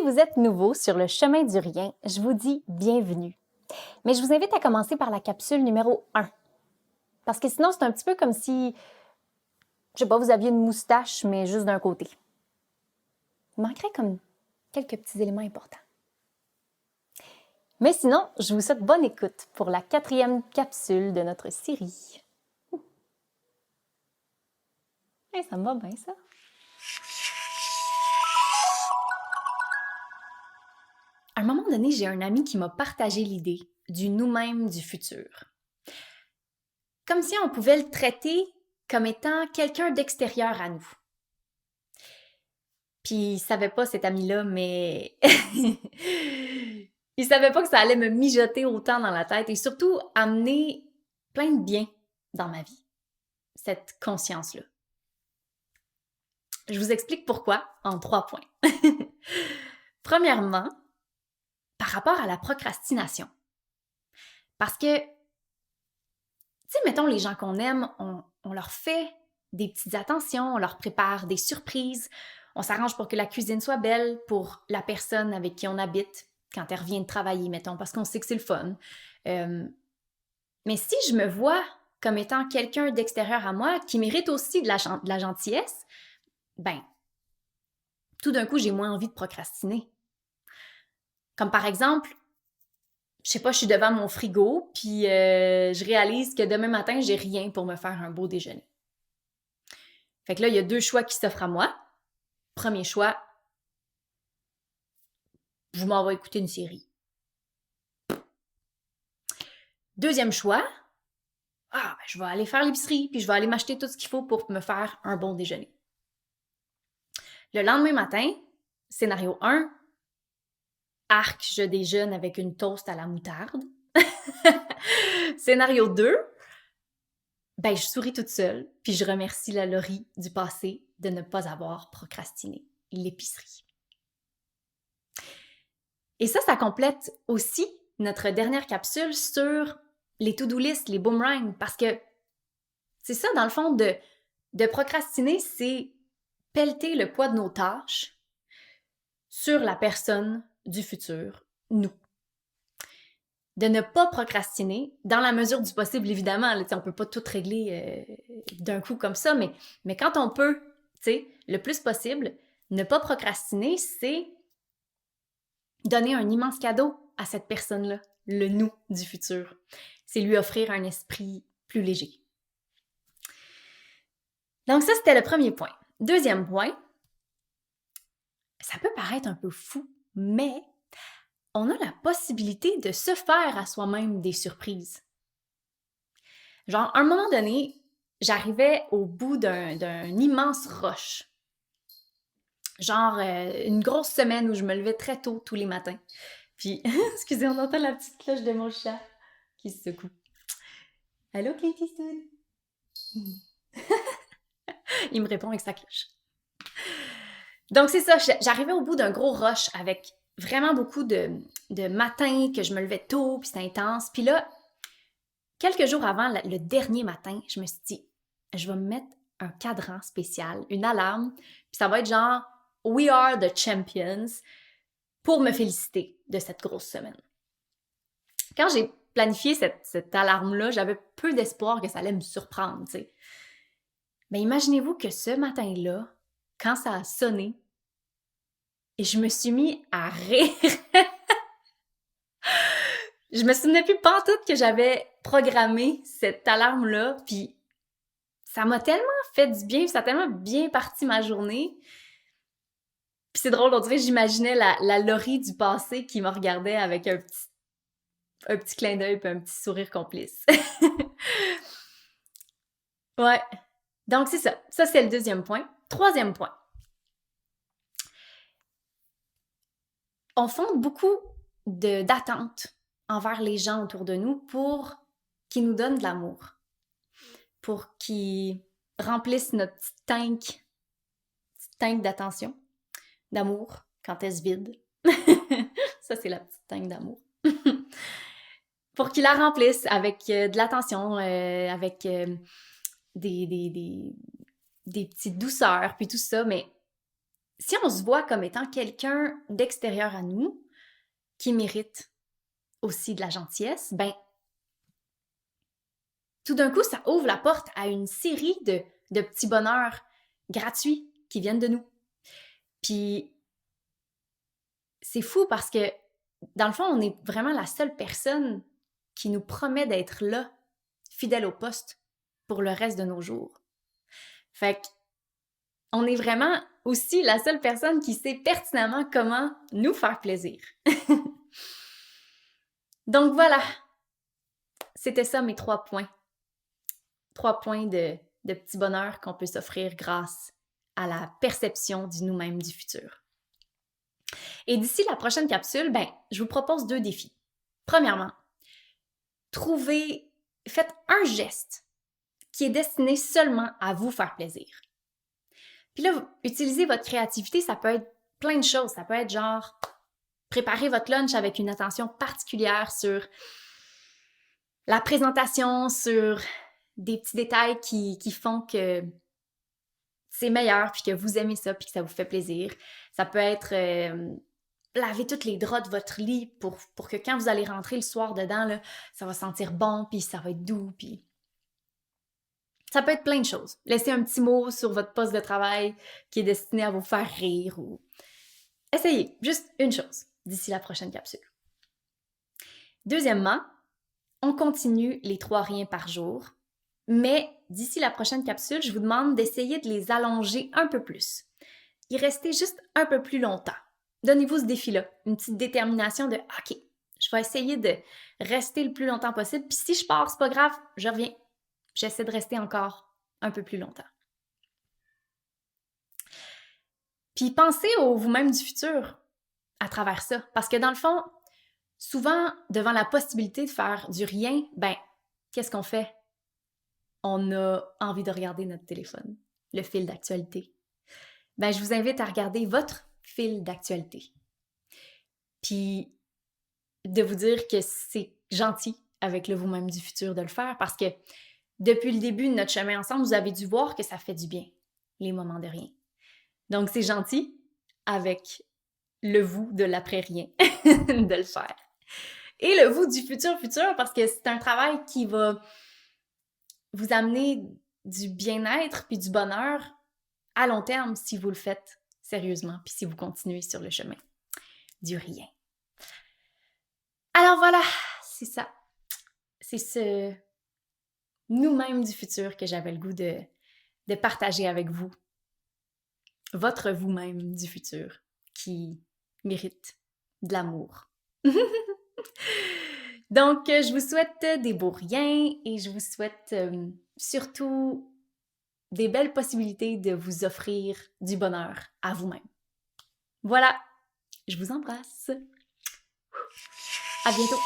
vous êtes nouveau sur le chemin du rien, je vous dis bienvenue. Mais je vous invite à commencer par la capsule numéro 1. Parce que sinon, c'est un petit peu comme si, je sais pas, vous aviez une moustache, mais juste d'un côté. Il manquerait comme quelques petits éléments importants. Mais sinon, je vous souhaite bonne écoute pour la 4e capsule de notre série. Hey, ça me va bien, ça? À un moment donné, j'ai un ami qui m'a partagé l'idée du nous-mêmes du futur. Comme si on pouvait le traiter comme étant quelqu'un d'extérieur à nous. Puis il savait pas, cet ami-là, mais il savait pas que ça allait me mijoter autant dans la tête et surtout amener plein de bien dans ma vie, cette conscience-là. Je vous explique pourquoi en 3 points. Premièrement, par rapport à la procrastination. Parce que, tu sais, mettons les gens qu'on aime, on leur fait des petites attentions, on leur prépare des surprises, on s'arrange pour que la cuisine soit belle pour la personne avec qui on habite quand elle revient de travailler, mettons, parce qu'on sait que c'est le fun. Mais si je me vois comme étant quelqu'un d'extérieur à moi qui mérite aussi de la gentillesse, ben, tout d'un coup, j'ai moins envie de procrastiner. Comme par exemple, je sais pas, je suis devant mon frigo, puis je réalise que demain matin, j'ai rien pour me faire un beau déjeuner. Fait que là, il y a 2 choix qui s'offrent à moi. Premier choix, je m'en vais écouter une série. Deuxième choix, je vais aller faire l'épicerie, puis je vais aller m'acheter tout ce qu'il faut pour me faire un bon déjeuner. Le lendemain matin, scénario 1, arc, je déjeune avec une toast à la moutarde. Scénario 2, ben je souris toute seule, puis je remercie la Laurie du passé de ne pas avoir procrastiné l'épicerie. Et ça complète aussi notre dernière capsule sur les to-do list, les boomerangs, parce que c'est ça, dans le fond, de procrastiner, c'est pelleter le poids de nos tâches sur la personne du futur, nous. De ne pas procrastiner, dans la mesure du possible, évidemment, là, on ne peut pas tout régler d'un coup comme ça, mais quand on peut, le plus possible, ne pas procrastiner, c'est donner un immense cadeau à cette personne-là, le nous du futur. C'est lui offrir un esprit plus léger. Donc ça, c'était le premier point. Deuxième point, ça peut paraître un peu fou, mais on a la possibilité de se faire à soi-même des surprises. Genre, à un moment donné, j'arrivais au bout d'un immense rush. Genre, une grosse semaine où je me levais très tôt tous les matins. Puis, excusez, on entend la petite cloche de mon chat qui se secoue. Allô, Clint Eastwood? Il me répond avec sa cloche. Donc, c'est ça, j'arrivais au bout d'un gros rush avec vraiment beaucoup de matins que je me levais tôt, puis c'était intense. Puis là, quelques jours avant le dernier matin, je me suis dit, je vais me mettre un cadran spécial, une alarme, puis ça va être genre « We are the champions » pour me féliciter de cette grosse semaine. Quand j'ai planifié cette alarme-là, j'avais peu d'espoir que ça allait me surprendre, tu sais. Mais imaginez-vous que ce matin-là, quand ça a sonné, et je me suis mis à rire. Je me souvenais plus pantoute que j'avais programmé cette alarme-là, puis ça m'a tellement fait du bien, ça a tellement bien parti ma journée. Puis c'est drôle, on dirait que j'imaginais la Laurie du passé qui me regardait avec un petit clin d'œil et un petit sourire complice. Ouais. Donc c'est ça. Ça, c'est le deuxième point. Troisième point. On fonde beaucoup d'attentes envers les gens autour de nous pour qu'ils nous donnent de l'amour, pour qu'ils remplissent notre petite tank d'attention, d'amour, quand elle se vide. Ça, c'est la petite tank d'amour. Pour qu'ils la remplissent avec de l'attention, avec des petites douceurs, puis tout ça, mais si on se voit comme étant quelqu'un d'extérieur à nous, qui mérite aussi de la gentillesse, ben, tout d'un coup, ça ouvre la porte à une série de petits bonheurs gratuits qui viennent de nous. Puis, c'est fou parce que, dans le fond, on est vraiment la seule personne qui nous promet d'être là, fidèle au poste, pour le reste de nos jours. Fait que, on est vraiment aussi la seule personne qui sait pertinemment comment nous faire plaisir. Donc voilà, c'était ça mes 3 points. 3 points de petits bonheurs qu'on peut s'offrir grâce à la perception du nous-mêmes du futur. Et d'ici la prochaine capsule, ben, je vous propose 2 défis. Premièrement, faites un geste qui est destiné seulement à vous faire plaisir. Puis là, utilisez votre créativité, ça peut être plein de choses. Ça peut être genre, préparer votre lunch avec une attention particulière sur la présentation, sur des petits détails qui font que c'est meilleur, puis que vous aimez ça, puis que ça vous fait plaisir. Ça peut être laver tous les draps de votre lit pour que quand vous allez rentrer le soir dedans, là, ça va sentir bon, puis ça va être doux, puis... Ça peut être plein de choses. Laissez un petit mot sur votre poste de travail qui est destiné à vous faire rire ou... Essayez juste une chose d'ici la prochaine capsule. Deuxièmement, on continue les 3 riens par jour, mais d'ici la prochaine capsule, je vous demande d'essayer de les allonger un peu plus. Y rester juste un peu plus longtemps. Donnez-vous ce défi-là, une petite détermination de « OK, je vais essayer de rester le plus longtemps possible, puis si je pars, c'est pas grave, je reviens. J'essaie de rester encore un peu plus longtemps. » Puis pensez au vous-même du futur à travers ça, parce que dans le fond, souvent, devant la possibilité de faire du rien, ben, qu'est-ce qu'on fait? On a envie de regarder notre téléphone, le fil d'actualité. Ben, je vous invite à regarder votre fil d'actualité. Puis, de vous dire que c'est gentil avec le vous-même du futur de le faire parce que depuis le début de notre chemin ensemble, vous avez dû voir que ça fait du bien, les moments de rien. Donc, c'est gentil avec le vous de l'après-rien de le faire. Et le vous du futur parce que c'est un travail qui va vous amener du bien-être puis du bonheur à long terme si vous le faites sérieusement puis si vous continuez sur le chemin du rien. Alors voilà, c'est ça. C'est ce nous-mêmes du futur que j'avais le goût de partager avec vous. Votre vous-même du futur qui mérite de l'amour. Donc, je vous souhaite des beaux riens et je vous souhaite surtout des belles possibilités de vous offrir du bonheur à vous-même. Voilà, je vous embrasse. À bientôt.